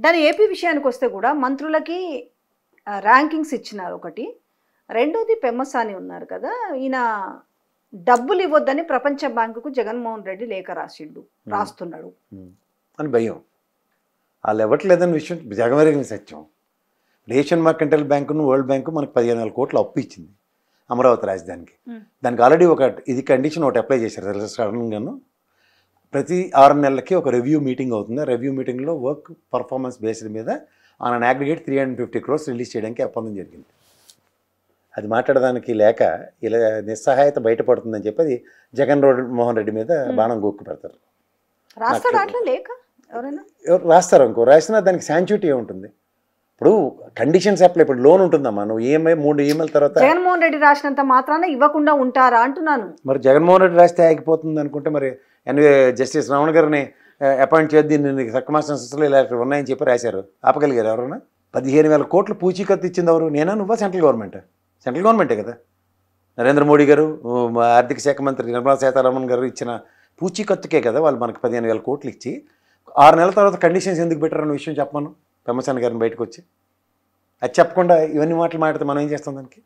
దాని ఏపీ విషయానికి వస్తే కూడా మంత్రులకి ర్యాంకింగ్స్ ఇచ్చినారు ఒకటి. రెండోది పెమ్మసాని ఉన్నారు కదా, ఈయన డబ్బులు ఇవ్వద్దని ప్రపంచ బ్యాంకుకు జగన్మోహన్ రెడ్డి లేఖ రాస్తున్నాడు అని భయం. వాళ్ళు ఇవ్వట్లేదని విషయం జగమెరిగిన సత్యం. ఏషియన్ మర్కంటైల్ బ్యాంకును వరల్డ్ బ్యాంకు మనకు 15,000 కోట్లు అప్పు ఇచ్చింది అమరావతి రాజధానికి. దానికి ఆల్రెడీ ఒక కండిషన్ ఒకటి అప్లై చేశారు సడన్గాను. ప్రతి 6 నెలలకి ఒక రివ్యూ మీటింగ్ అవుతుంది. ఆ రివ్యూ మీటింగ్లో వర్క్ పర్ఫార్మెన్స్ బేస్డ్ మీద on an aggregate 350 crores release చేయడానికి ఒప్పందం జరిగింది. అది మాట్లాడడానికి లేక ఇలా నిస్సహాయత బయటపడుతుందని చెప్పి అది మోహన్ రెడ్డి మీద బాణం గోక్కు పెడతారు. రాస్తారు ఇంకో రాసినా దానికి శాంచ్యూటీ ఏముంటుంది? ఇప్పుడు కండిషన్స్ అప్లై. ఇప్పుడు లోన్ ఉంటుందమ్మా, నువ్వు ఈఎంఐ 3 ఈఎంఐల తర్వాత జగన్మోహన్ రెడ్డి రాసినంత మాత్రాన ఇవ్వకుండా ఉంటారా అంటున్నాను. మరి జగన్మోహన్ రెడ్డి రాస్తే ఆగిపోతుంది అనుకుంటే మరి జస్టిస్ రమణ గారిని అపాయింట్ చేద్ది, నేను సర్కమ్స్టాన్సెస్లో ఇలా ఉన్నాయని చెప్పి రాశారు. ఆపగలిగారు ఎవరన్నా? 15,000 కోట్లు పూచీకత్తు ఇచ్చింది ఎవరు? నేనా నువ్వా? Central government. సెంట్రల్ గవర్నమెంటే కదా. నరేంద్ర మోడీ గారు, ఆర్థిక శాఖ మంత్రి నిర్మలా సీతారామన్ గారు ఇచ్చిన పూచీకత్తుకే కదా వాళ్ళు మనకు 15,000 కోట్లు ఇచ్చి 6 నెలల తర్వాత కండిషన్స్ ఎందుకు పెట్టారన్న విషయం చెప్పమను పెమ్మసాని గారిని బయటకు వచ్చి. అది చెప్పకుండా ఇవన్నీ మాటలు మాట్లాడితే మనం ఏం చేస్తాం దానికి?